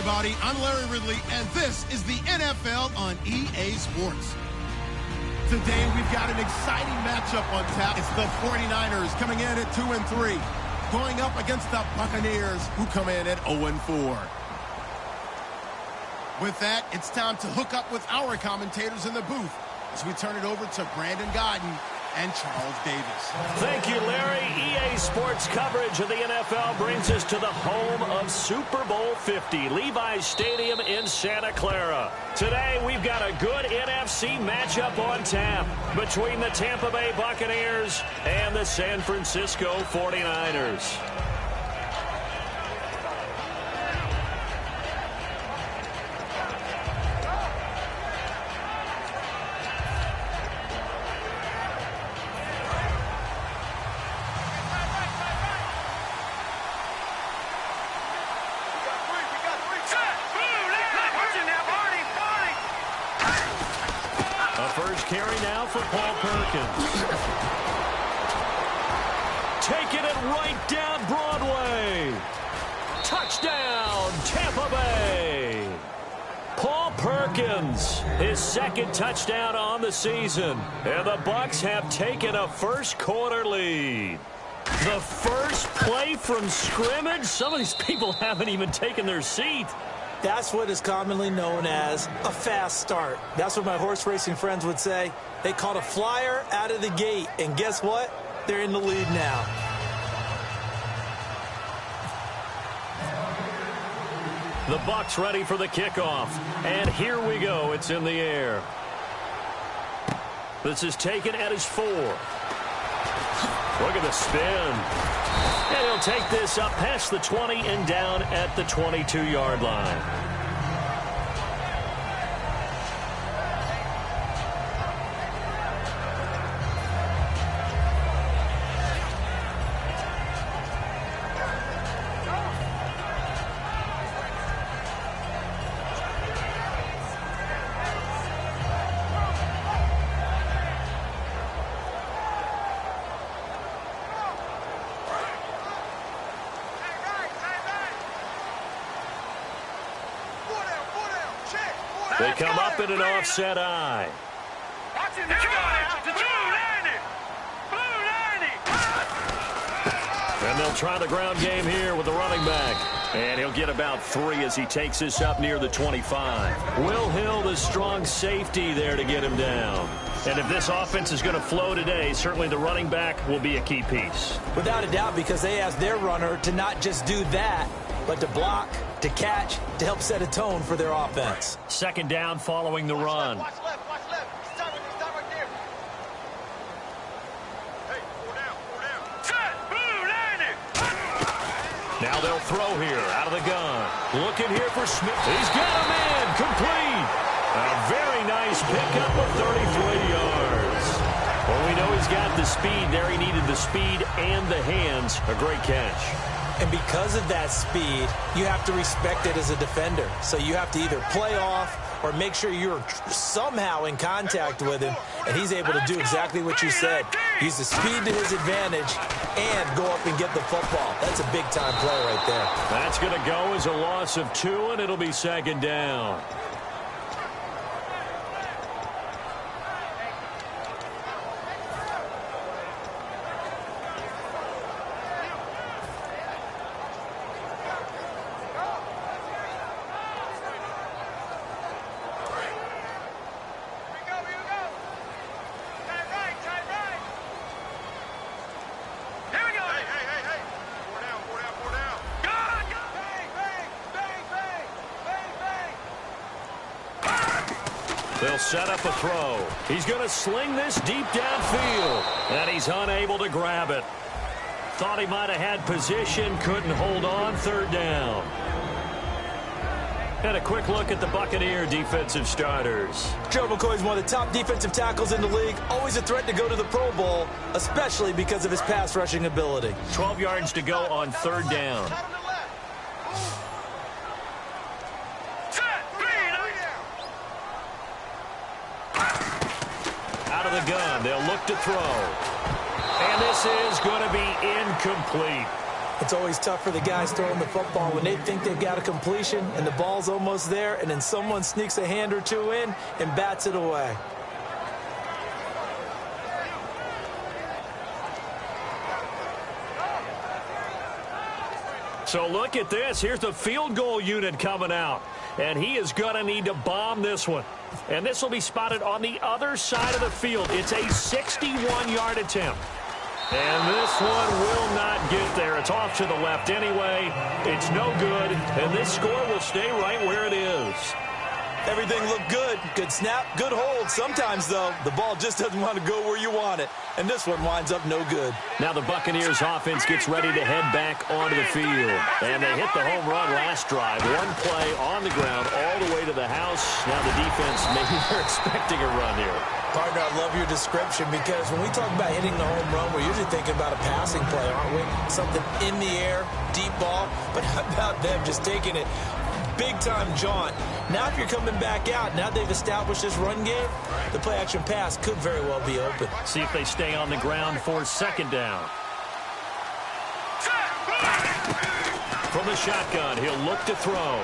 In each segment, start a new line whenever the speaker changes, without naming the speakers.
everybody. I'm Larry Ridley, and this is the NFL on EA Sports. Today, we've got an exciting matchup on tap. It's the 49ers coming in at 2-3, going up against the Buccaneers, who come in at 0-4. With that, it's time to hook up with our commentators in the booth as we turn it over to Brandon Gaudin and Charles Davis.
Thank you, Larry. EA Sports coverage of the NFL brings us to the home of Super Bowl 50, Levi's Stadium in Santa Clara. Today, we've got a good NFC matchup on tap between the Tampa Bay Buccaneers and the San Francisco 49ers. Carry now for Paul Perkins. Taking it right down Broadway. Touchdown, Tampa Bay. Paul Perkins, his second touchdown on the season. And the Bucs have taken a first-quarter lead. The first play from scrimmage? Some of these people haven't even taken their seat.
That's what is commonly known as a fast start. That's what my horse racing friends would say. They caught a flyer out of the gate, and guess what? They're in the lead now.
The Bucs ready for the kickoff. And here we go. It's in the air. This is taken at his 4. Look at the spin. And he'll take this up past the 20 and down at the 22-yard line. They come up in an offset eye. And they'll try the ground game here with the running back. And he'll get about 3 as he takes this up near the 25. Will Hill, the strong safety there to get him down. And if this offense is going to flow today, certainly the running back will be a key piece.
Without a doubt, because they asked their runner to not just do that, but to block, to catch, to help set a tone for their offense.
Second down following the run.
Watch left. Start right there. Hey, 4 down. Set, blue, landing.
Now they'll throw here out of the gun. Looking here for Smith. He's got a man complete. A very nice pickup of 33 yards. Well, we know he's got the speed there. He needed the speed and the hands. A great catch.
And because of that speed, you have to respect it as a defender. So you have to either play off or make sure you're somehow in contact with him. And he's able to do exactly what you said. Use the speed to his advantage and go up and get the football. That's a big-time play right there.
That's going to go as a loss of 2, and it'll be second down. They'll set up a throw. He's going to sling this deep downfield, and he's unable to grab it. Thought he might have had position, couldn't hold on. Third down. And a quick look at the Buccaneer defensive starters.
Joe McCoy's one of the top defensive tackles in the league. Always a threat to go to the Pro Bowl, especially because of his pass rushing ability.
12 yards to go on third down. Out of the gun, they'll look to throw. And this is going to be incomplete.
It's always tough for the guys throwing the football when they think they've got a completion and the ball's almost there, and then someone sneaks a hand or two in and bats it away.
So look at this. Here's the field goal unit coming out. And he is going to need to bomb this one. And this will be spotted on the other side of the field. It's a 61-yard attempt. And this one will not get there. It's off to the left anyway. It's no good. And this score will stay right where it is.
Everything looked good. Good snap, good hold. Sometimes, though, the ball just doesn't want to go where you want it. And this one winds up no good.
Now the Buccaneers offense gets ready to head back onto the field. And they hit the home run last drive. One play on the ground all the way to the house. Now the defense, maybe they're expecting a run here.
Partner, I love your description because when we talk about hitting the home run, we're usually thinking about a passing play, aren't we? Something in the air, deep ball. But how about them just taking it big-time jaunt? Now if you're coming back out, now they've established this run game, the play-action pass could very well be open.
See if they stay on the ground for second down. From the shotgun, he'll look to throw.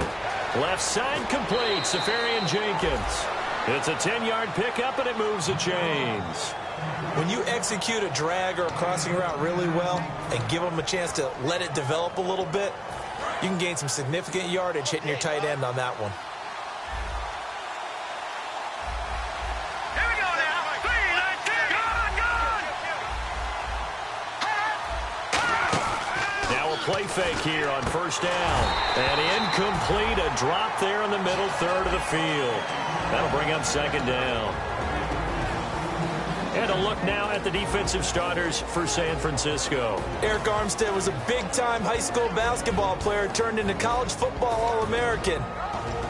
Left side complete, Safarian-Jenkins. It's a 10-yard pickup, and it moves the chains.
When you execute a drag or a crossing route really well and give them a chance to let it develop a little bit, you can gain some significant yardage hitting your tight end on that one.
Here we go now. 3, 9, 10.
Now a play fake here on first down. And incomplete, a drop there in the middle third of the field. That'll bring up second down. And a look now at the defensive starters for San Francisco.
Arik Armstead was a big-time high school basketball player turned into college football All-American.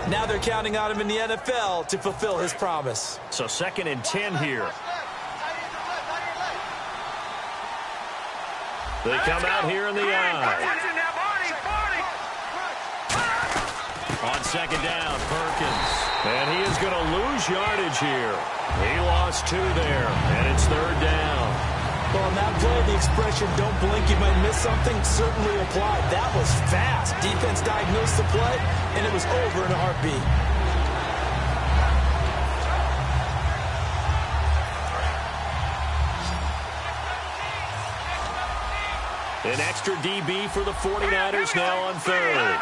Now they're counting on him in the NFL to fulfill his promise.
So 2nd and 10 here. They come out here in the eye.
Watching that body.
On second down, Perkins. And he is going to lose yardage here. He lost 2 there, and it's third down.
Well, on that play, the expression, don't blink, you might miss something, certainly applied. That was fast. Defense diagnosed the play, and it was over in a heartbeat.
An extra DB for the 49ers now on third.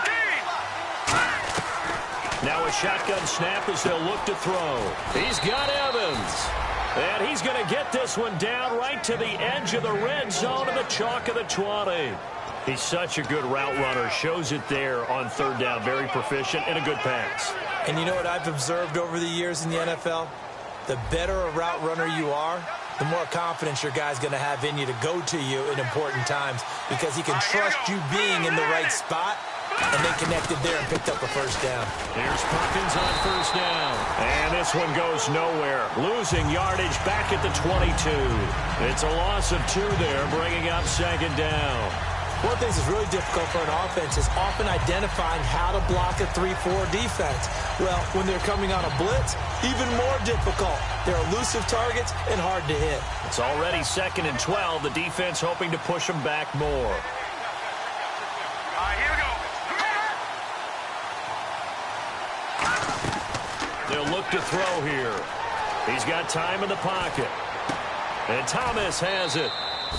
Now a shotgun snap as they'll look to throw. He's got Evans. And he's going to get this one down right to the edge of the red zone of the chalk of the 20. He's such a good route runner. Shows it there on third down. Very proficient and a good pass.
And you know what I've observed over the years in the NFL? The better a route runner you are, the more confidence your guy's going to have in you to go to you in important times because he can trust you being in the right spot. And they connected there and picked up a first down.
Here's Perkins on first down. And this one goes nowhere. Losing yardage back at the 22. It's a loss of 2 there, bringing up second down.
One of the things that's really difficult for an offense is often identifying how to block a 3-4 defense. Well, when they're coming on a blitz, even more difficult. They're elusive targets and hard to hit.
It's already 2nd and 12. The defense hoping to push them back more.
Here we go.
They'll look to throw here. He's got time in the pocket. And Thomas has it.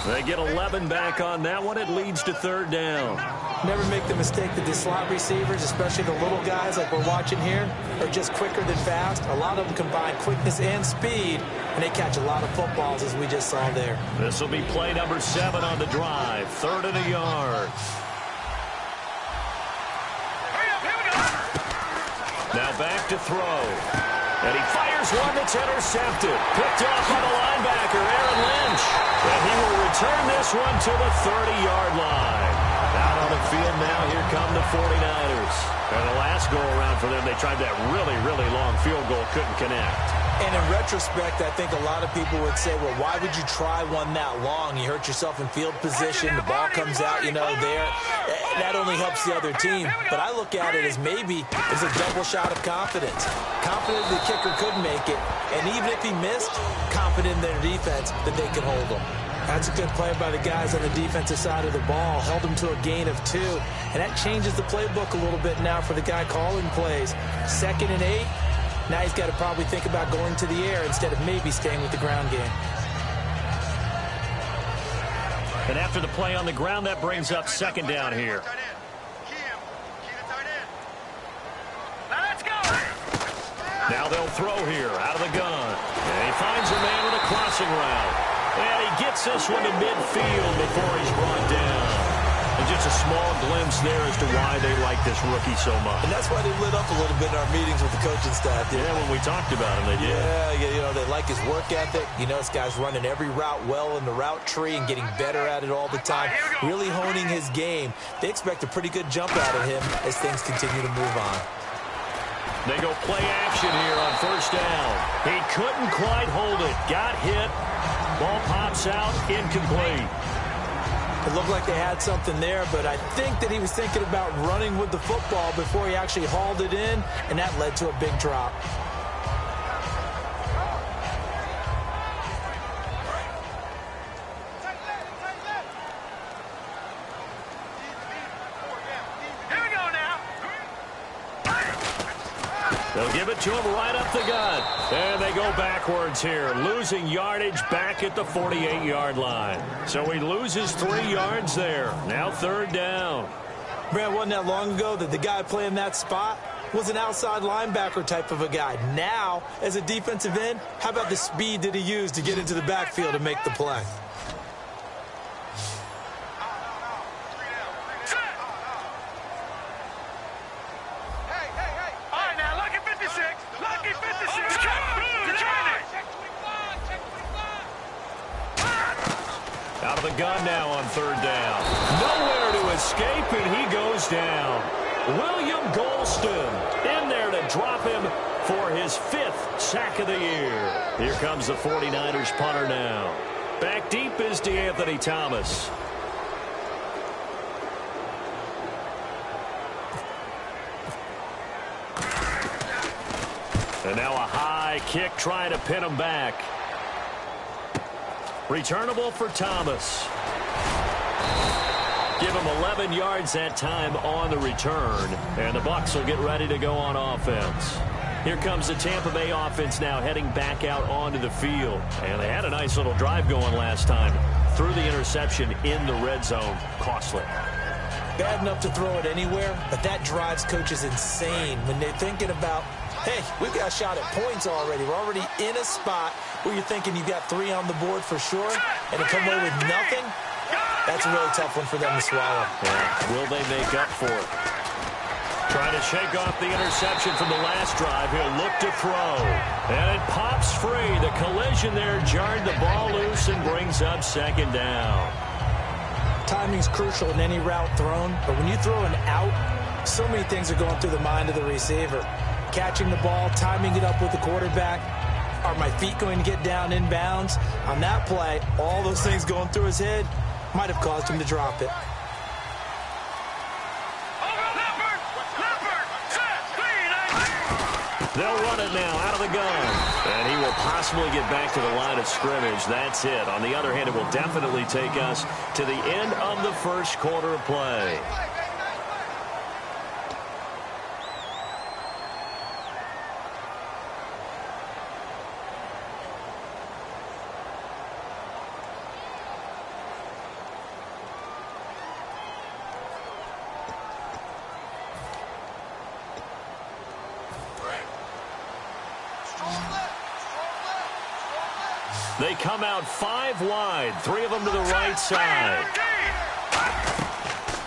They get 11 back on that one. It leads to third down.
Never make the mistake that the slot receivers, especially the little guys like we're watching here, are just quicker than fast. A lot of them combine quickness and speed, and they catch a lot of footballs, as we just saw there.
This will be play number 7 on the drive. 3rd and a yard. Now back to throw. And he fires one that's intercepted. Picked off by the linebacker, Aaron Lynch. And he will return this one to the 30-yard line. Out on the field now, here come the 49ers. And the last go-around for them, they tried that really, really long field goal, couldn't connect.
And in retrospect, I think a lot of people would say, well, why would you try one that long? You hurt yourself in field position. The ball comes out, there. That only helps the other team. But I look at it as maybe it's a double shot of confidence. Confident the kicker could make it. And even if he missed, confident in their defense that they could hold him. That's a good play by the guys on the defensive side of the ball. Held them to a gain of 2. And that changes the playbook a little bit now for the guy calling plays. 2nd and 8. Now he's got to probably think about going to the air instead of maybe staying with the ground game.
And after the play on the ground, that brings up 2nd down here. Now they'll throw here out of the gun. And he finds a man with a crossing route. And he gets this one to midfield before he's brought down. And just a small glimpse there as to why they like this rookie so much.
And that's why they lit up a little bit in our meetings with the coaching staff.
Yeah, when we talked about him, they did.
Yeah, you know, they like his work ethic. You know, this guy's running every route well in the route tree and getting better at it all the time. Really honing his game. They expect a pretty good jump out of him as things continue to move on.
They go play action here on 1st down. He couldn't quite hold it. Got hit. Ball pops out. Incomplete.
It looked like they had something there, but I think that he was thinking about running with the football before he actually hauled it in, and that led to a big drop.
They'll give it to him right up the gut. And they go backwards here, losing yardage back at the 48-yard line. So he loses 3 yards there. Now 3rd down.
Brad, wasn't that long ago that the guy playing that spot was an outside linebacker type of a guy. Now, as a defensive end, how about the speed that he used to get into the backfield and make the play?
Out of the gun now on 3rd down. Nowhere to escape, and he goes down. William Golston in there to drop him for his 5th sack of the year. Here comes the 49ers punter now. Back deep is DeAnthony Thomas. And now a high kick trying to pin him back. Returnable for Thomas. Give him 11 yards that time on the return. And the Bucs will get ready to go on offense. Here comes the Tampa Bay offense now heading back out onto the field. And they had a nice little drive going last time. Threw the interception in the red zone. Costly.
Bad enough to throw it anywhere, but that drives coaches insane when they're thinking about, hey, we've got a shot at points already. We're already in a spot where you're thinking you've got 3 on the board for sure, and to come away with nothing, that's a really tough one for them to swallow.
Yeah. Will they make up for it? Trying to shake off the interception from the last drive. He'll look to throw. And it pops free. The collision there jarred the ball loose and brings up 2nd down.
Timing's crucial in any route thrown, but when you throw an out, so many things are going through the mind of the receiver. Catching the ball, timing it up with the quarterback. Are my feet going to get down inbounds? On that play, all those things going through his head might have caused him to drop it.
They'll run it now out of the gun. And he will possibly get back to the line of scrimmage. That's it. On the other hand, it will definitely take us to the end of the 1st quarter of play. They come out 5 wide, 3 of them to the right side.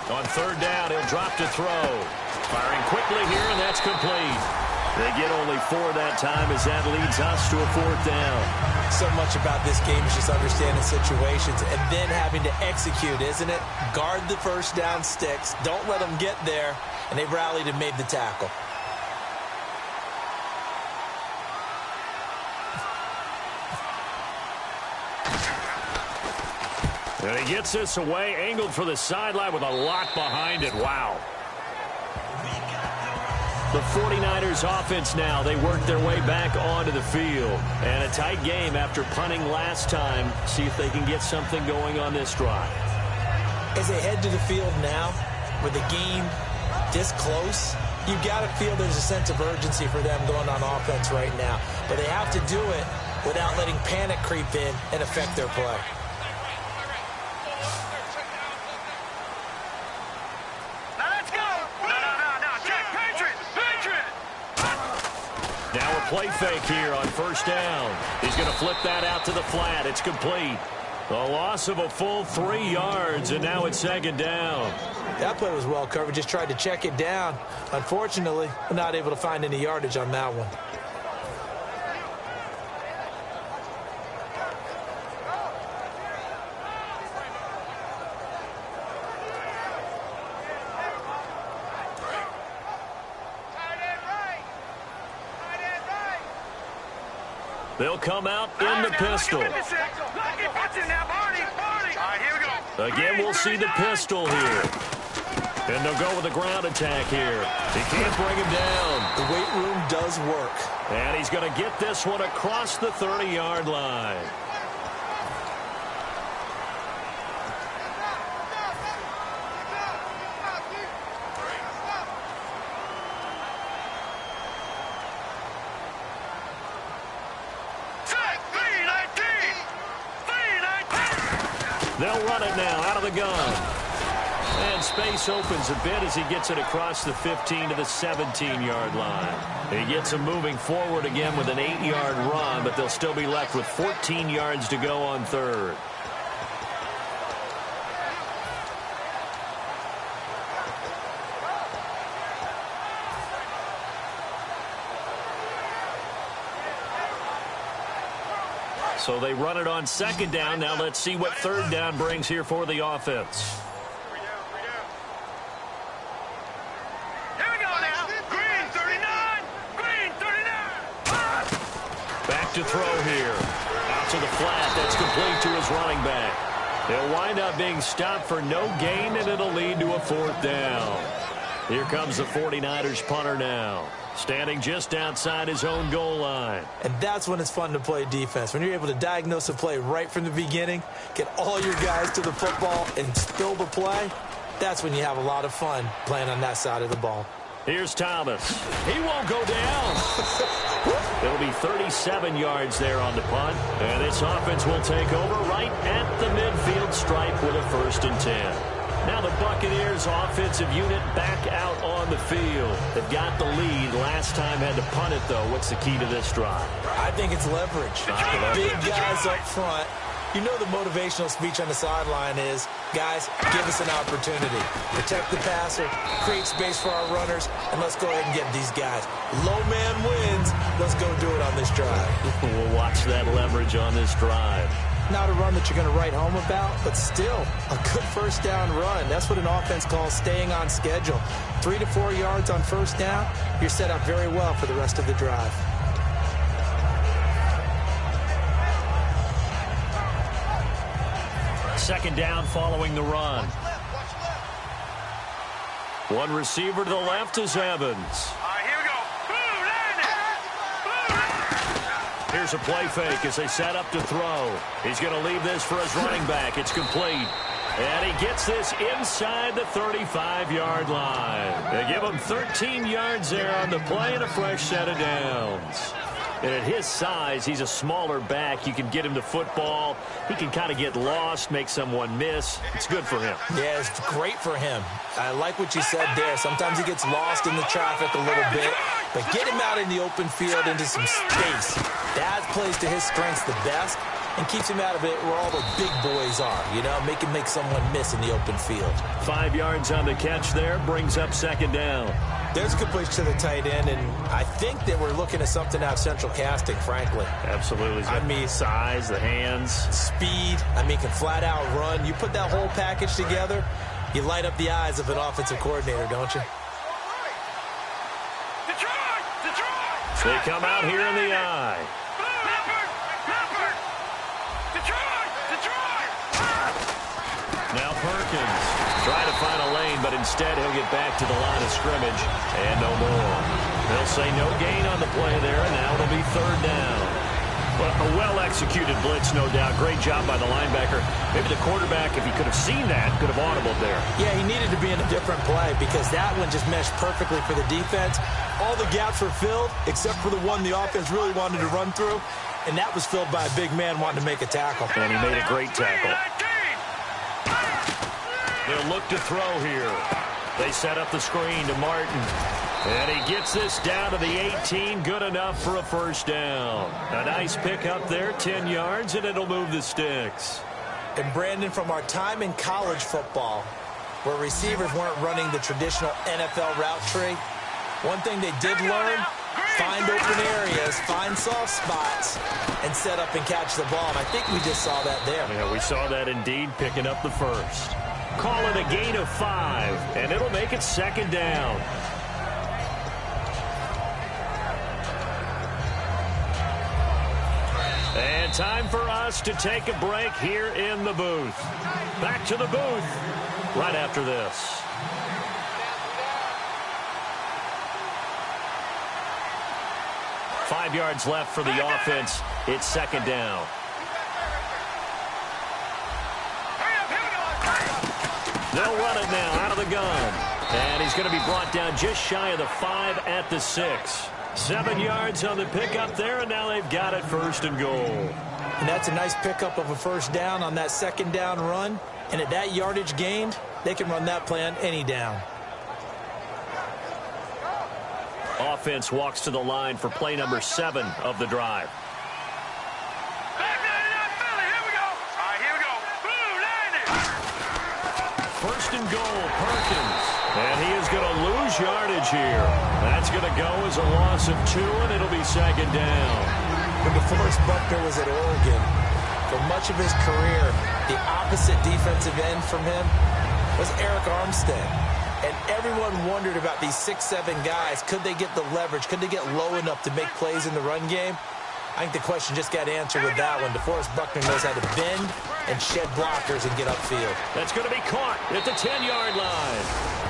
On 3rd down, he'll drop to throw. Firing quickly here, and that's complete. They get only 4 that time as that leads us to a 4th down.
So much about this game is just understanding situations and then having to execute, isn't it? Guard the 1st down sticks. Don't let them get there, and they rallied and made the tackle.
And he gets this away, angled for the sideline with a lot behind it. Wow. The 49ers offense now. They work their way back onto the field. And a tight game after punting last time. See if they can get something going on this drive.
As they head to the field now, with the game this close, you got to feel there's a sense of urgency for them going on offense right now. But they have to do it without letting panic creep in and affect their play.
Now a play fake here on first down. He's going to flip that out to the flat. It's complete. A loss of a full 3 yards, and now it's second down.
That play was well covered. Just tried to check it down. Unfortunately, we're not able to find any yardage on that one.
They'll come out in the pistol. Again, we'll see the pistol here. And they'll go with a ground attack here. He can't bring him down.
The weight room does work.
And he's going to get this one across the 30-yard line. They'll run it now out of the gun. And space opens a bit as he gets it across the 15 to the 17-yard line. He gets him moving forward again with an 8-yard run, but they'll still be left with 14 yards to go on third. So they run it on second down. Now let's see what third down brings here for the offense.
Here we go now. Green 39. Green 39.
Back to throw here. Out to the flat. That's complete to his running back. They'll wind up being stopped for no gain, and it'll lead to a fourth down. Here comes the 49ers punter now. Standing just outside his own goal line.
And that's when it's fun to play defense. When you're able to diagnose a play right from the beginning, get all your guys to the football, and spill the play, that's when you have a lot of fun playing on that side of the ball.
Here's Thomas. He won't go down. It'll be 37 yards there on the punt. And this offense will take over right at the midfield stripe with a 1st and 10. Now the Buccaneers offensive unit back out on the field. They've got the lead. Last time had to punt it, though. What's the key to this drive?
I think it's leverage. Big guys up front. You know the motivational speech on the sideline is, guys, give us an opportunity. Protect the passer, create space for our runners, and let's go ahead and get these guys. Low man wins. Let's go do it on this drive.
We'll watch that leverage on this drive.
Not a run that you're going to write home about, but still a good first down run. That's what an offense calls staying on schedule. 3 to 4 yards on first down, you're set up very well for the rest of the drive.
Second down following the run. One receiver to the left is Evans. Here's a play fake as they set up to throw. He's going to leave this for his running back. It's complete. And he gets this inside the 35-yard line. They give him 13 yards there on the play and a fresh set of downs. And at his size, he's a smaller back. You can get him to football. He can kind of get lost, make someone miss. It's good for him.
Yeah, it's great for him. I like what you said there. Sometimes he gets lost in the traffic a little bit. But get him out in the open field into some space. That plays to his strengths the best and keeps him out of it where all the big boys are. You know, make him make someone miss in the open field.
5 yards on the catch there, brings up second down.
There's a good push to the tight end, and I think that we're looking at something out of central casting, frankly.
Absolutely. I mean, size, the hands.
Speed. I mean, can flat out run. You put that whole package together, you light up the eyes of an offensive coordinator, don't you?
They come out here in the eye. Now Perkins trying to find a lane, but but instead he'll get back to the line of scrimmage and no more. They'll say no gain on the play there, and now it'll be third down. Well, a well-executed blitz, no doubt. Great job by the linebacker. Maybe the quarterback, if he could have seen that, could have audibled there.
Yeah, he needed to be in a different play because that one just meshed perfectly for the defense. All the gaps were filled except for the one the offense really wanted to run through, and that was filled by a big man wanting to make a tackle.
And he made a great tackle. They'll look to throw here. They set up the screen to Martin. And he gets this down to the 18. Good enough for a first down. A nice pickup there, 10 yards, and it'll move the sticks.
And Brandon, from our time in college football, where receivers weren't running the traditional NFL route tree, one thing they did learn, find open areas, find soft spots, and set up and catch the ball. And I think we just saw that there.
Yeah, we saw that indeed, picking up the first. Call it a gain of 5, and it'll make it second down. And time for us to take a break here in the booth. Back to the booth right after this. Five yards left for the offense. It's second down. They'll run it now out of the gun. And he's going to be brought down just shy of the 5 at the 6. 7 yards on the pickup there, and now they've got it first and goal.
And that's a nice pickup of a first down on that second down run. And at that yardage gained, they can run that play on any down.
Offense walks to the line for play number 7 of the drive. First and goal, Perkins. And he is going to lose yardage here. That's going to go as a loss of 2, and it'll be second down.
When DeForest Buckner was at Oregon, for much of his career, the opposite defensive end from him was Eric Armstead. And everyone wondered about these 6'7" guys. Could they get the leverage? Could they get low enough to make plays in the run game? I think the question just got answered with that one. DeForest Buckner knows how to bend and shed blockers and get upfield.
That's going to be caught at the 10-yard line.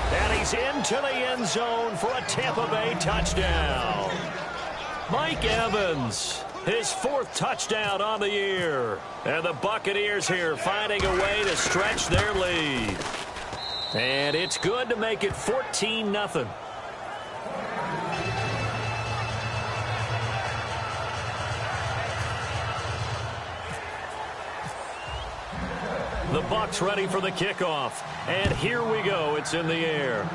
And he's into the end zone for a Tampa Bay touchdown. Mike Evans, his 4th touchdown on the year. And the Buccaneers here finding a way to stretch their lead. And it's good to make it 14-0. The Bucs ready for the kickoff. And here we go. It's in the air.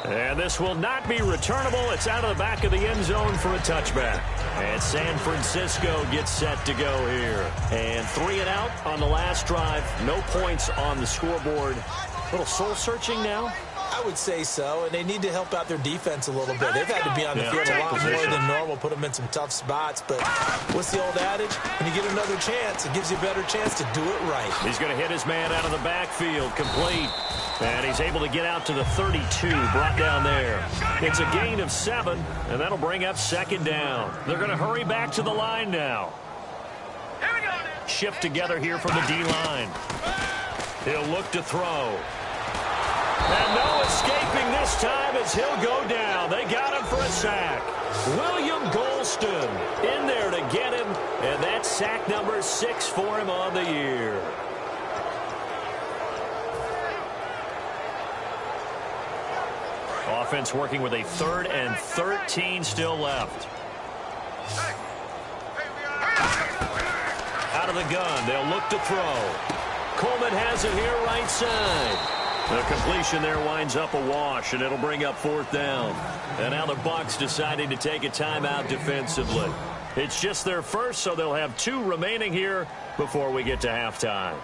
And this will not be returnable. It's out of the back of the end zone for a touchback. And San Francisco gets set to go here. And 3 and out on the last drive. No points on the scoreboard. A little soul-searching now.
I would say so, and they need to help out their defense a little bit. They've had to be on the field a lot more than normal, put them in some tough spots. But what's the old adage? When you get another chance, it gives you a better chance to do it right.
He's going to hit his man out of the backfield, complete. And he's able to get out to the 32, brought down there. It's a gain of 7, and that'll bring up second down. They're going to hurry back to the line now. Shift together here from the D-line. He'll look to throw. And no escaping this time as he'll go down. They got him for a sack. William Golston in there to get him, and that's sack number 6 for him on the year. Offense working with a 3rd and 13 still left. Out of the gun, they'll look to throw. Coleman has it here right side. The completion there winds up a wash, and it'll bring up 4th down. And now the Bucs deciding to take a timeout defensively. It's just their first, so they'll have 2 remaining here before we get to halftime.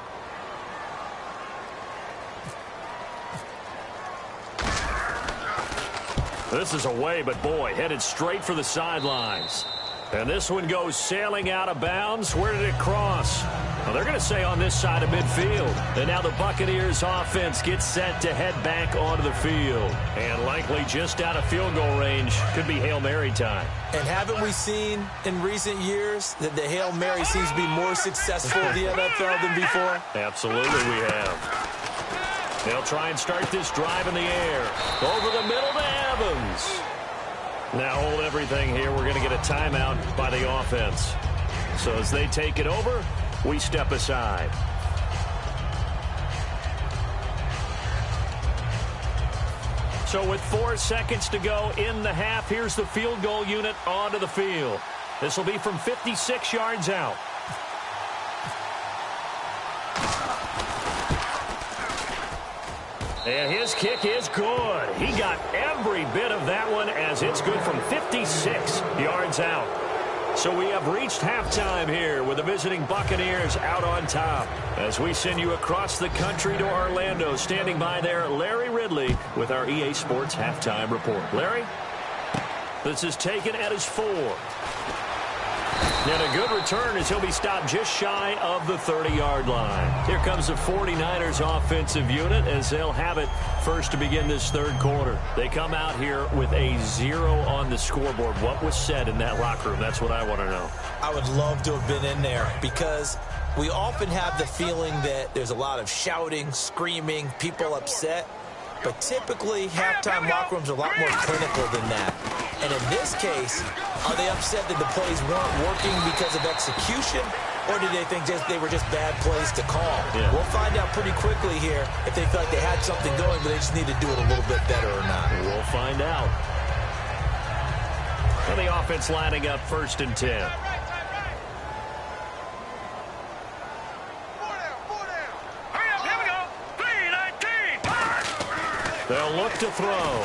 This is away, but boy, headed straight for the sidelines. And this one goes sailing out of bounds. Where did it cross? Well, they're going to say on this side of midfield. And now the Buccaneers offense gets set to head back onto the field. And likely just out of field goal range. Could be Hail Mary time.
And haven't we seen in recent years that the Hail Mary seems to be more successful in the NFL than before?
Absolutely we have. They'll try and start this drive in the air. Over the middle to Evans. Now hold everything here. We're going to get a timeout by the offense. So as they take it over, we step aside. So with 4 seconds to go in the half, here's the field goal unit onto the field. This will be from 56 yards out. And his kick is good. He got every bit of that one as it's good from 56 yards out. So we have reached halftime here with the visiting Buccaneers out on top. As we send you across the country to Orlando, standing by there, Larry Ridley with our EA Sports Halftime Report. Larry, this is taken at his 4. And a good return as he'll be stopped just shy of the 30-yard line. Here comes the 49ers offensive unit as they'll have it first to begin this third quarter. They come out here with a 0 on the scoreboard. What was said in that locker room? That's what I want to know. I would love to have been in there because we often have the feeling that there's a lot of shouting, screaming, people upset. But typically, halftime locker rooms are a lot more clinical than that. And in this case, are they upset that the plays weren't working because of execution, or did they think they were just bad plays to call? Yeah. We'll find out pretty quickly here if they felt like they had something going, but they just need to do it a little bit better or not. We'll find out. And the offense lining up 1st and 10. They'll look to throw.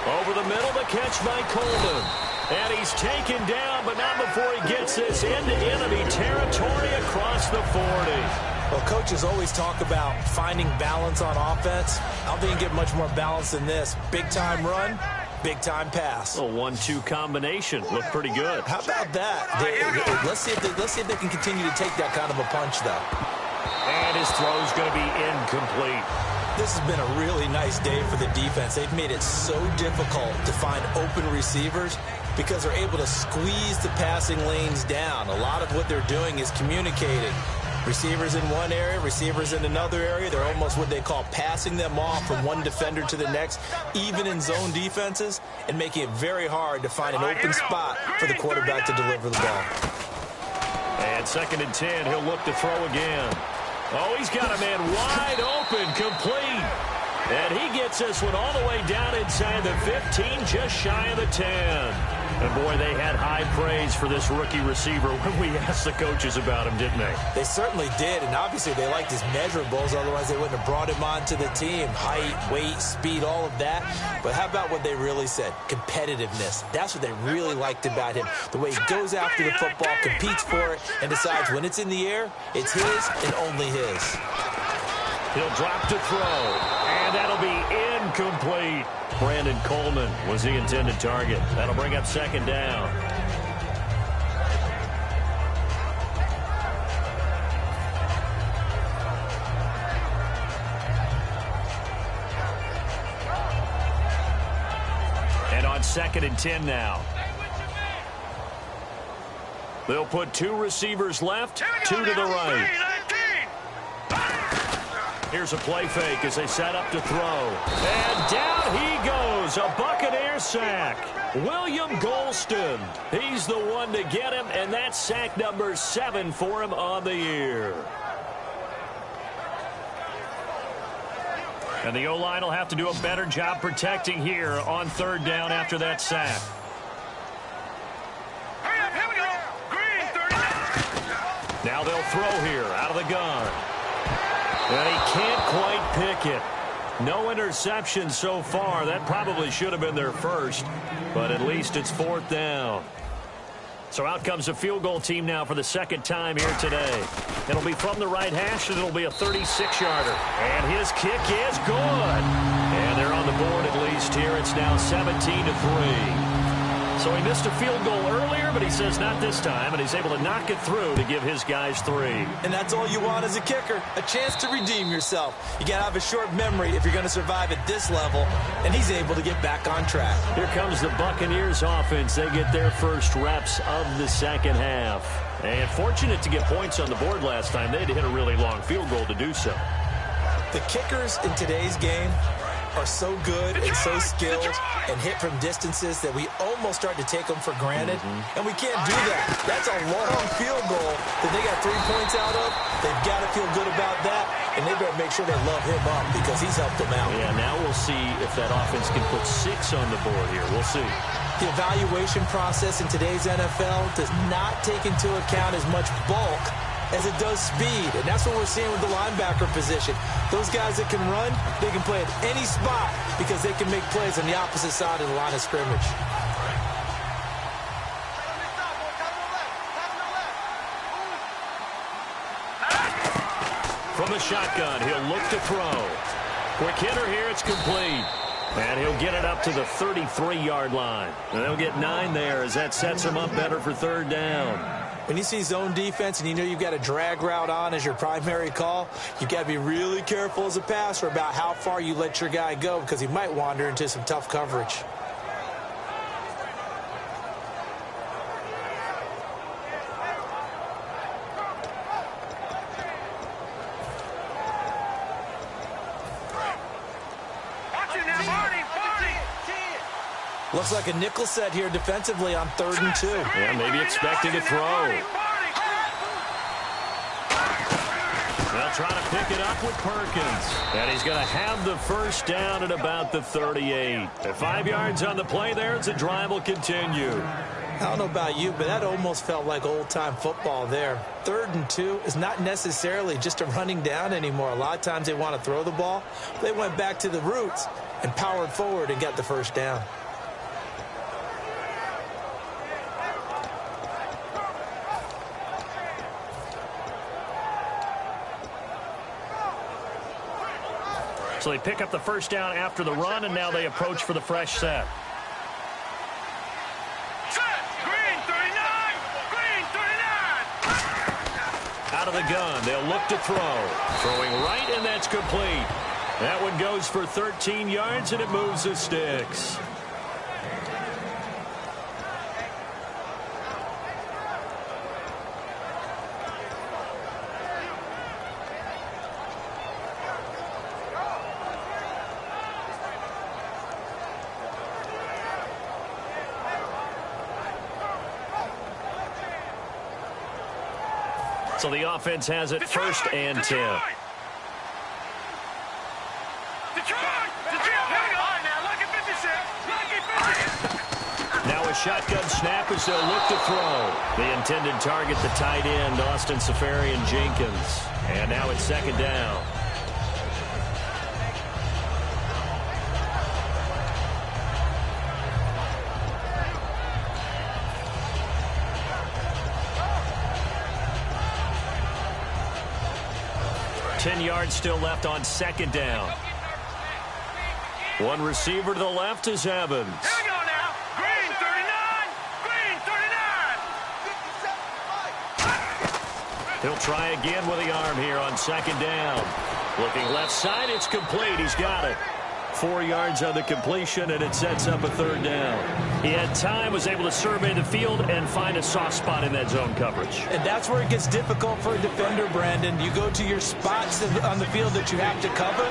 Over the middle, the catch by Coleman. And he's taken down, but not before he gets this into enemy territory across the 40. Well, coaches always talk about finding balance on offense. I don't think you can get much more balance than this. Big-time run, big-time pass. A 1-2 combination. Looked pretty good. How about that? Let's see if they can continue to take that kind of a punch, though. And his throw's going to be incomplete. This has been a really nice day for the defense. They've made it so difficult to find open receivers because they're able to squeeze the passing lanes down. A lot of what they're doing is communicating. Receivers in one area, receivers in another area. They're almost what they call passing them off from one defender to the next, even in zone defenses, and making it very hard to find an open spot for the quarterback to deliver the ball. And 2nd and 10, he'll look to throw again. Oh, he's got a man wide open, complete. And he gets this one all the way down inside the 15, just shy of the 10. And, boy, they had high praise for this rookie receiver when we asked the coaches about him, didn't they? They certainly did, and obviously they liked his measurables. Otherwise, they wouldn't have brought him onto the team. Height, weight, speed, all of that. But how about what they really said? Competitiveness. That's what they really liked about him. The way he goes after the football, competes for it, and decides when it's in the air, it's his and only his. He'll drop to throw, and that'll be incomplete. Brandon Coleman was the intended target. That'll bring up 2nd down. And on 2nd and 10 now. They'll put 2 receivers left, 2 to the right. Here's a play fake as they set up to throw. And down he goes. A Buccaneer sack. William Golston. He's the one to get him, and that's sack number 7 for him on the year. And the O-line will have to do a better job protecting here on 3rd down after that sack.
Here we go. Green, 39.
Now they'll throw here out of the gun. And he can't quite pick it. No interception so far. That probably should have been their first, but at least it's 4th down. So out comes the field goal team now for the 2nd time here today. It'll be from the right hash, and it'll be a 36-yarder. And his kick is good. And they're on the board at least here. It's now 17-3. So he missed a field goal earlier, but he says not this time, and he's able to knock it through to give his guys 3.
And that's all you want as a kicker, a chance to redeem yourself. You got to have a short memory if you're going to survive at this level, and he's able to get back on track.
Here comes the Buccaneers offense. They get their first reps of the 2nd half. And fortunate to get points on the board last time. They had to hit a really long field goal to do so.
The kickers in today's game are so good and so skilled and hit from distances that we almost start to take them for granted, and we can't do that. That's a long field goal that they got 3 points out of. They've got to feel good about that, and they better make sure they love him up because he's helped them out.
Yeah, now we'll see if that offense can put 6 on the board here. We'll see.
The evaluation process in today's NFL does not take into account as much bulk as it does speed, and that's what we're seeing with the linebacker position. Those guys that can run, they can play at any spot because they can make plays on the opposite side of the line of scrimmage.
From the shotgun, he'll look to throw. Quick hitter here, it's complete. And he'll get it up to the 33-yard line. And they'll get 9 there as that sets him up better for 3rd down.
When you see zone defense and you know you've got a drag route on as your primary call, you've got to be really careful as a passer about how far you let your guy go because he might wander into some tough coverage. Looks like a nickel set here defensively on 3rd and 2.
Yeah, maybe expecting a throw. They'll try to pick it up with Perkins. And he's going to have the first down at about the 38. At 5 yards on the play there as the drive will continue.
I don't know about you, but that almost felt like old-time football there. 3rd and 2 is not necessarily just a running down anymore. A lot of times they want to throw the ball. They went back to the roots and powered forward and got the first down.
So they pick up the first down after the run, and now they approach for the fresh set.
Green 39! Green 39!
Out of the gun, they'll look to throw. Throwing right, and that's complete. That one goes for 13 yards, and it moves the sticks. So the offense has it 1st and 10. Now a shotgun snap as they'll look to throw. The intended target, the tight end, Austin Seferian-Jenkins. And now it's 2nd down. Ten yards still left on 2nd down. One receiver to the left is Evans.
Here we go now. Green 39. Green 39.
He'll try again with the arm here on 2nd down. Looking left side, it's complete. He's got it. 4 yards on the completion, and it sets up a 3rd down. He had time, was able to survey the field and find a soft spot in that zone coverage.
And that's where it gets difficult for a defender, Brandon. You go to your spots on the field that you have to cover,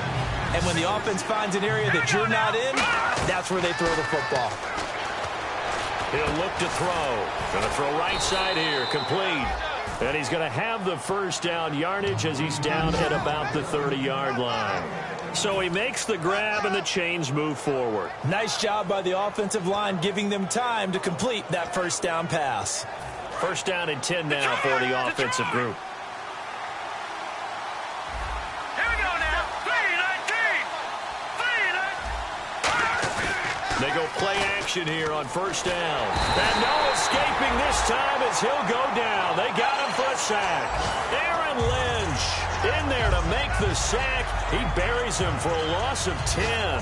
and when the offense finds an area that you're not in, that's where they throw the football.
He'll look to throw. Going to throw right side here, complete. And he's going to have the first down yardage as he's down at about the 30-yard line. So he makes the grab and the chains move forward.
Nice job by the offensive line giving them time to complete that first down pass.
1st down and 10 now for the offensive group.
Here we go now. 3-19.
They go play action here on 1st down. And no escaping this time as he'll go down. They got him for a sack. Aaron Lynch in there to make the sack. He buries him for a loss of 10.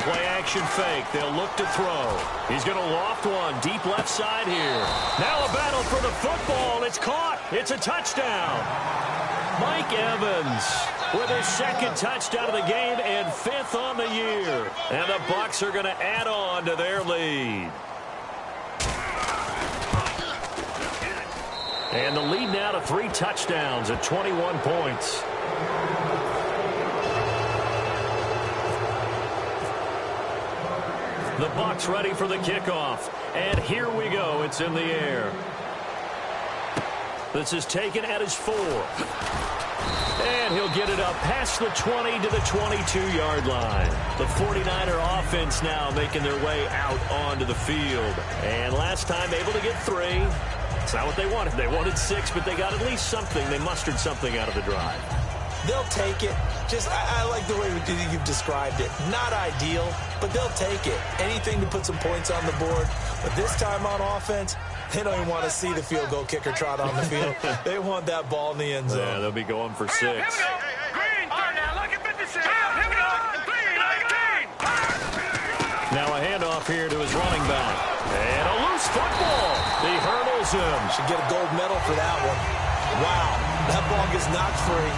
play-action fake. They'll look to throw. He's going to loft one deep left side here. Now a battle for the football. It's caught. It's a touchdown. Mike Evans with his second touchdown of the game and 5th on the year. And the Bucs are going to add on to their lead. And the lead now to 3 touchdowns at 21 points. The Bucs ready for the kickoff. And here we go. It's in the air. This is taken at his 4. And he'll get it up past the 20 to the 22-yard line. The 49er offense now making their way out onto the field. And last time able to get 3. It's not what they wanted. They wanted 6, but they got at least something. They mustered something out of the drive.
They'll take it. I like the way you've described it. Not ideal, but they'll take it. Anything to put some points on the board. But this time on offense, they don't even want to see the field goal kicker trot on the field. They want that ball in the end zone.
Yeah, they'll be going for 6.
Here we go. Green, now look at 56. Here we go. Green, 19.
Now a handoff here to his running back. And a loose football. He hurdles him.
Should get a gold medal for that one. Wow, that ball gets knocked free,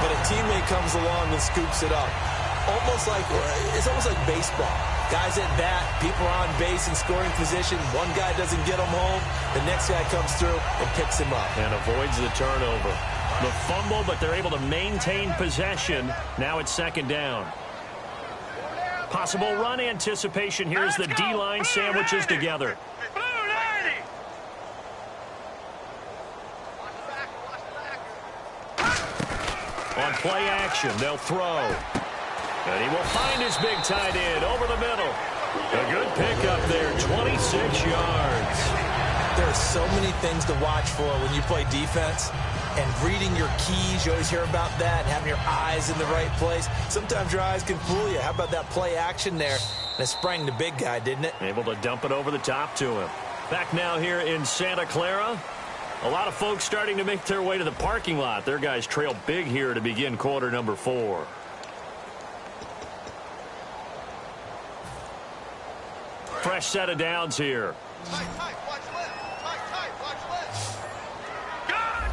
but a teammate comes along and scoops it up. It's almost like baseball. Guys at bat, people are on base in scoring position. One guy doesn't get him home. The next guy comes through and picks him up.
And avoids the turnover. The fumble, but they're able to maintain possession. Now it's 2nd down. Possible run anticipation here as the D-line sandwiches together. On play action, they'll throw. And he will find his big tight end over the middle. A good pickup there, 26 yards.
There are so many things to watch for when you play defense. And reading your keys, you always hear about that, and having your eyes in the right place. Sometimes your eyes can fool you. How about that play action there? And it sprang the big guy, didn't it?
Able to dump it over the top to him. Back now here in Santa Clara. A lot of folks starting to make their way to the parking lot. Their guys trail big here to begin quarter number 4. Fresh set of downs here.
Tight, watch left. Tight, watch left. Gun!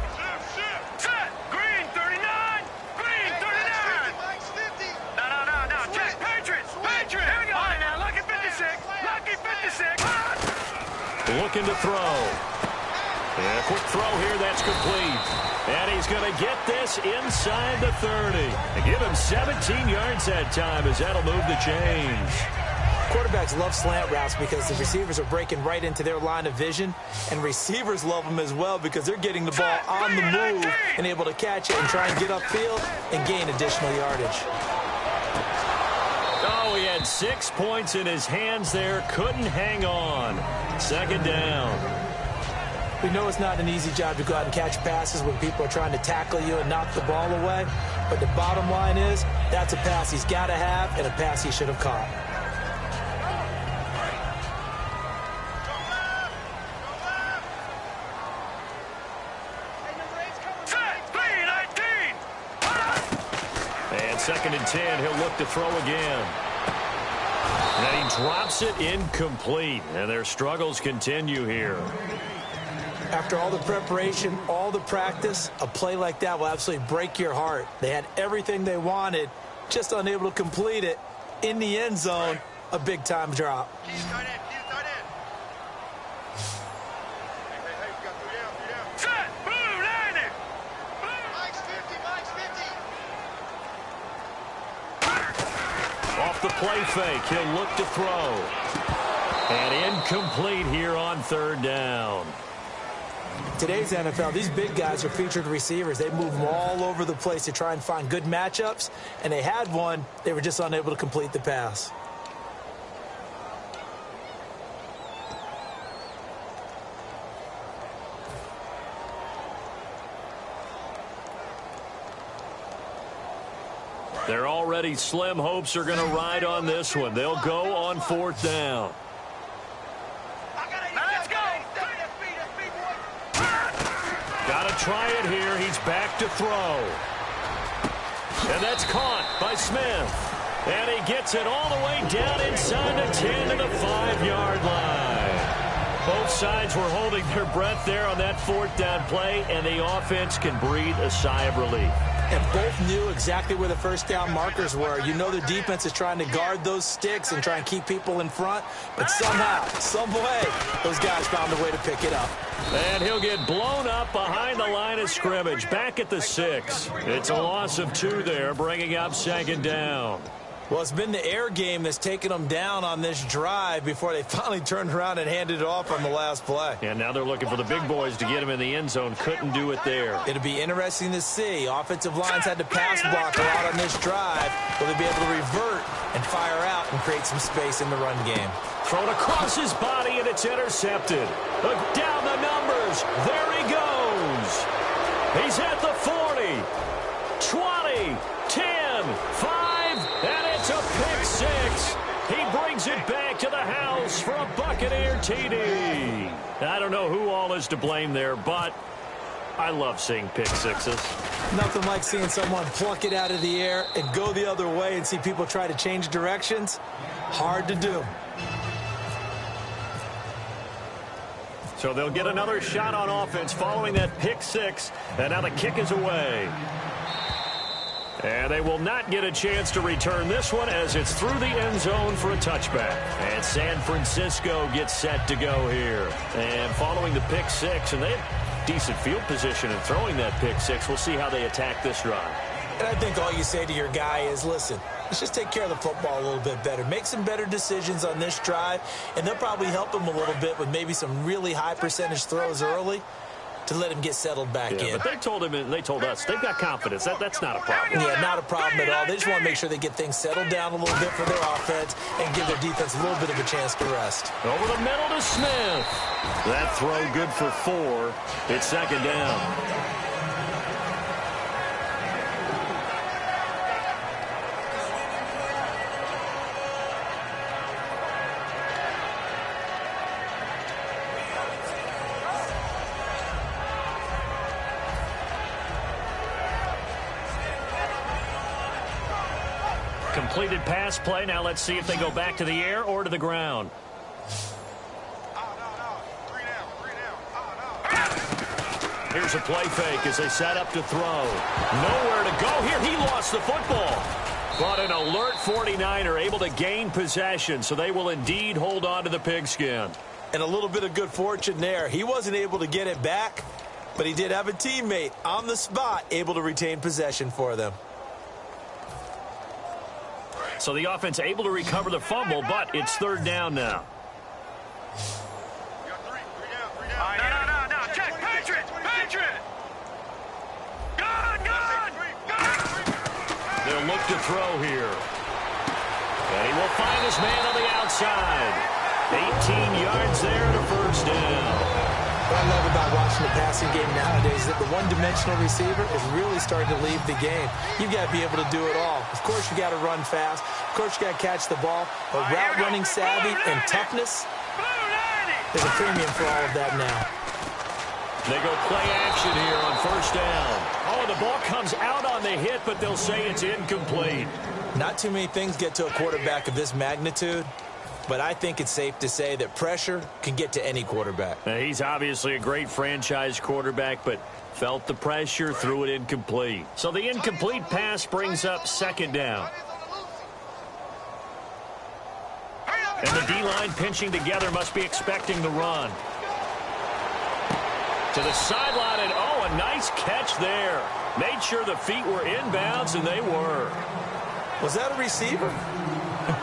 Set! Green, 39! Green, 39! Mike's 50! No. Check! Patriots! Here we go! All right, now, lucky 56! Lucky 56!
Looking to throw. And a quick throw here, that's complete. And he's going to get this inside the 30. And give him 17 yards that time as that'll move the chains.
Quarterbacks love slant routes because the receivers are breaking right into their line of vision, and receivers love them as well because they're getting the ball on the move and able to catch it and try and get upfield and gain additional yardage.
Oh, he had 6 points in his hands there, couldn't hang on. 2nd down.
We know it's not an easy job to go out and catch passes when people are trying to tackle you and knock the ball away, but the bottom line is that's a pass he's got to have and a pass he should have caught.
And 2nd and 10, he'll look to throw again. And he drops it incomplete. And their struggles continue here.
After all the preparation, all the practice, a play like that will absolutely break your heart. They had everything they wanted, just unable to complete it. In the end zone, a big-time drop.
Keep it tight end. Hey, we got 3 down. Set! Blue, landing! Mike's 50.
Off the play fake, he'll look to throw. And incomplete here on 3rd down.
Today's NFL, these big guys are featured receivers. They move them all over the place to try and find good matchups, and they had one. They were just unable to complete the pass.
Their already slim hopes are going to ride on this one. They'll go on 4th down. Got to try it here. He's back to throw. And that's caught by Smith. And he gets it all the way down inside the 10 to the 5-yard line. Both sides were holding their breath there on that 4th down play, and the offense can breathe a sigh of relief.
And both knew exactly where the first down markers were. You know the defense is trying to guard those sticks and try and keep people in front. But somehow, some way, those guys found a way to pick it up.
And he'll get blown up behind the line of scrimmage, back at the 6. It's a loss of 2 there, bringing up 2nd down.
Well, it's been the air game that's taken them down on this drive before they finally turned around and handed it off on the last play.
And now they're looking for the big boys to get him in the end zone. Couldn't do it there.
It'll be interesting to see. Offensive lines had to pass block a lot on this drive. Will they be able to revert and fire out and create some space in the run game?
Thrown across his body, and it's intercepted. Look down the numbers. There he goes. He's at the 40, 20, 10, 5, and it's a pick 6. He brings it back to the house for a Buccaneer TD. I don't know who all is to blame there, but I love seeing pick 6s.
Nothing like seeing someone pluck it out of the air and go the other way and see people try to change directions. Hard to do.
So they'll get another shot on offense following that pick 6, and now the kick is away. And they will not get a chance to return this one as it's through the end zone for a touchback. And San Francisco gets set to go here. And following the pick 6, and they have decent field position in throwing that pick 6. We'll see how they attack this drive.
And I think all you say to your guy is, listen, let's just take care of the football a little bit better. Make some better decisions on this drive, and they'll probably help him a little bit with maybe some really high percentage throws early to let him get settled back in.
But they told him, and they told us, they've got confidence. That's not a problem.
Yeah, not a problem at all. They just want to make sure they get things settled down a little bit for their offense and give their defense a little bit of a chance to rest.
Over the middle to Smith. That throw good for 4. It's 2nd down. Completed pass play. Now let's see if they go back to the air or to the ground. Here's a play fake as they set up to throw. Nowhere to go here. He lost the football. But an alert 49er able to gain possession, so they will indeed hold on to the pigskin.
And a little bit of good fortune there. He wasn't able to get it back, but he did have a teammate on the spot able to retain possession for them.
So the offense able to recover the fumble, but it's 3rd down now.
No. Check. Patriot. Good.
They'll look to throw here. And he will find his man on the outside. 18 yards there and a 1st down.
What I love about watching the passing game nowadays is that the one-dimensional receiver is really starting to leave the game. You've got to be able to do it all. Of course, you got to run fast. Of course, you got to catch the ball. But route running savvy and toughness, there's a premium for all of that now.
They go play action here on 1st down. Oh, the ball comes out on the hit, but they'll say it's incomplete.
Not too many things get to a quarterback of this magnitude. But I think it's safe to say that pressure can get to any quarterback.
Now, he's obviously a great franchise quarterback, but felt the pressure, threw it incomplete. So the incomplete pass brings up 2nd down. And the D-line pinching together must be expecting the run. To the sideline, and oh, a nice catch there. Made sure the feet were inbounds, and they were.
Was that a receiver?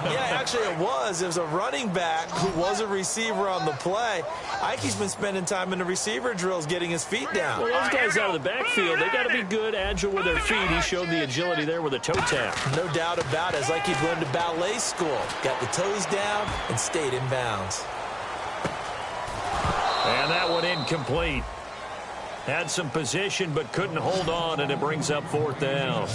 Yeah, actually it was. It was a running back who was a receiver on the play. Ike's been spending time in the receiver drills getting his feet down.
Well, those guys out of the backfield, they got to be good, agile with their feet. He showed the agility there with a toe tap.
No doubt about it. It's like he'd learned to ballet school. Got the toes down and stayed in bounds.
And that one incomplete. Had some position but couldn't hold on, and it brings up 4th down.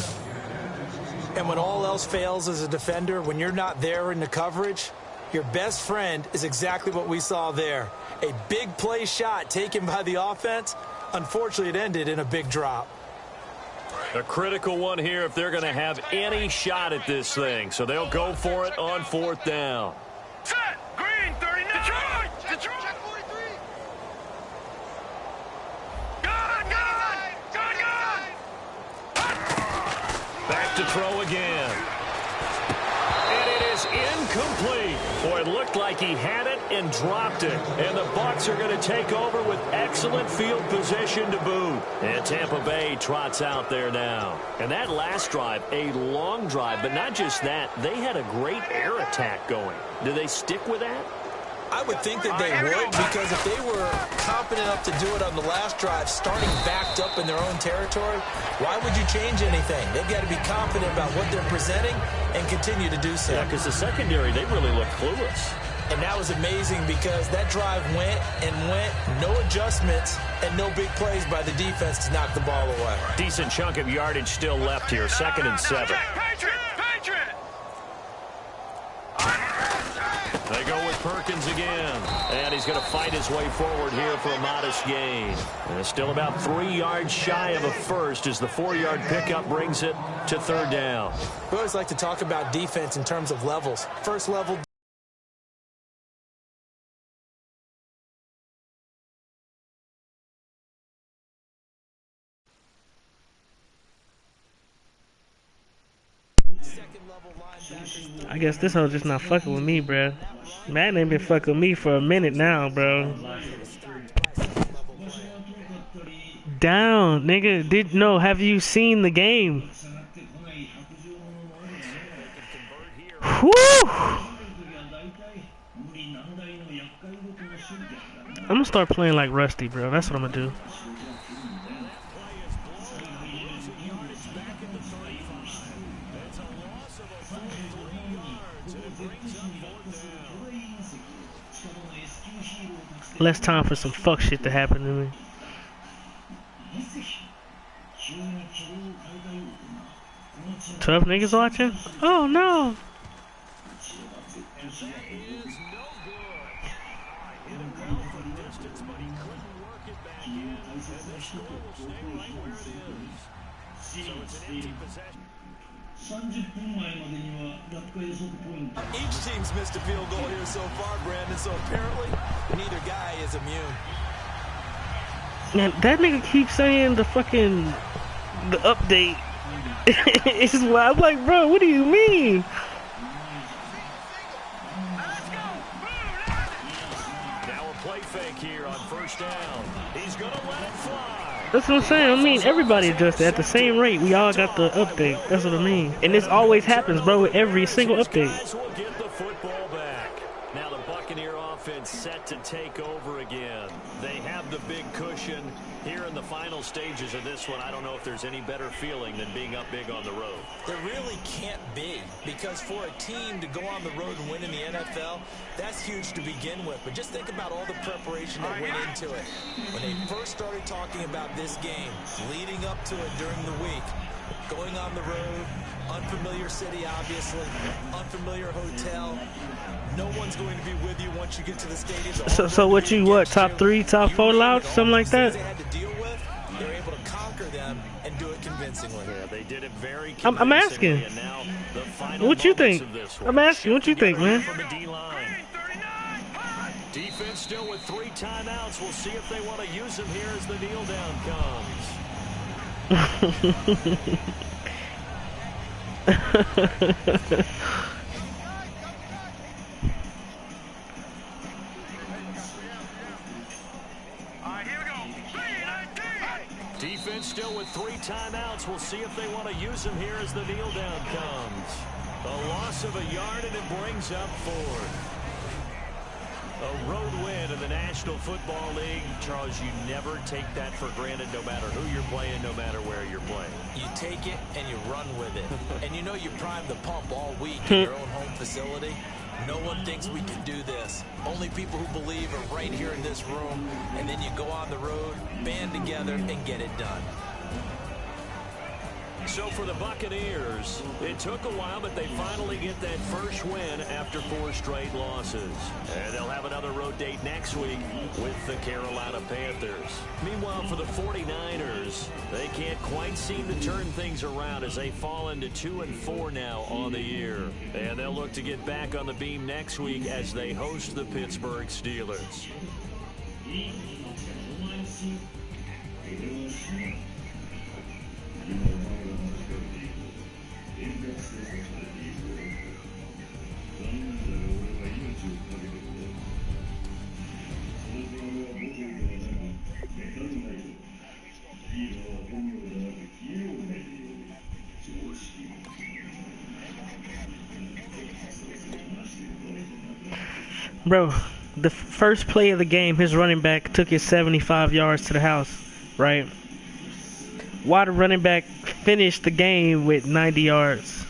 And when all else fails as a defender, when you're not there in the coverage, your best friend is exactly what we saw there. A big play shot taken by the offense. Unfortunately, it ended in a big drop.
A critical one here if they're going to have any shot at this thing. So they'll go for it on 4th down.
Set. Green 39. Detroit. Check 43. Gun.
Back to throw again. And it is incomplete. Boy, it looked like he had it and dropped it. And the Bucs are going to take over with excellent field position to boot. And Tampa Bay trots out there now. And that last drive, a long drive, but not just that. They had a great air attack going. Do they stick with that?
I would think that they would, because if they were confident enough to do it on the last drive, starting backed up in their own territory, why would you change anything? They've got to be confident about what they're presenting and continue to do so.
Yeah, because the secondary, they really looked clueless.
And that was amazing because that drive went and went, no adjustments, and no big plays by the defense to knock the ball away.
Decent chunk of yardage still left here, 2nd and 7.
Patriot.
They go with Perkins again. And he's going to fight his way forward here for a modest gain. And it's still about 3 yards shy of a first as the 4-yard pickup brings it to 3rd down.
We always like to talk about defense in terms of levels. First level.
I guess this hoe just not fucking with me, bro. Madden ain't been fucking with me for a minute now, bro. Down, nigga. Have you seen the game? Whew! I'm gonna start playing like Rusty, bro. That's what I'm gonna do. Less time for some fuck shit to happen to me. Tough niggas watching? Oh no!
Each team's missed a field goal here so far, Brandon, so apparently neither guy is immune.
Man, that nigga keeps saying the update. It's why I'm like, bro, what do you mean?
Now a play fake here on 1st down. He's gonna let it fly.
That's what I'm saying. I mean, everybody adjusted at the same rate. We all got the update. That's what I mean. And this always happens, bro, with every single update.
Will get the football back. Now the Buccaneer offense set to take over again. They have the big cushion here in the final stages of this one. I don't know if there's any better feeling than being up big on the road.
There really can't be, because for a team to go on the road and win in the NFL, that's huge to begin with. But just think about all the preparation that went into it. When they first started talking about this game, leading up to it during the week, going on the road, unfamiliar city, obviously, unfamiliar hotel. No one's going to be with you once you get to the stadium.
So what top 3, top 4 louds, something like that?
They had to deal with, they're able to conquer them and do it convincingly.
Yeah, they did it very
I'm asking.
And now the final
What you think?
one.
I'm asking, what you think, man?
From the D-line. Defense still with 3 timeouts. We'll see if they want to use them here as the kneel down comes. Defense still with 3 timeouts. We'll see if they want to use them here as the kneel down comes. A loss of a yard, and it brings up 4th. A road win in the National Football League. Charles, you never take that for granted, no matter who you're playing, no matter where you're playing.
You take it and you run with it. And you know you prime the pump all week in your own home facility. No one thinks we can do this. Only people who believe are right here in this room. And then you go on the road, band together, and get it done.
So for the Buccaneers, it took a while, but they finally get that first win after 4 straight losses. And they'll have another road date next week with the Carolina Panthers. Meanwhile, for the 49ers, they can't quite seem to turn things around as they fall into 2-4 now on the year. And they'll look to get back on the beam next week as they host the Pittsburgh Steelers.
Bro, the first play of the game, his running back took it 75 yards to the house, right? Why the running back finished the game with 90 yards?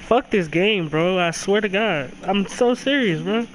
Fuck this game, bro. I swear to God. I'm so serious, bro.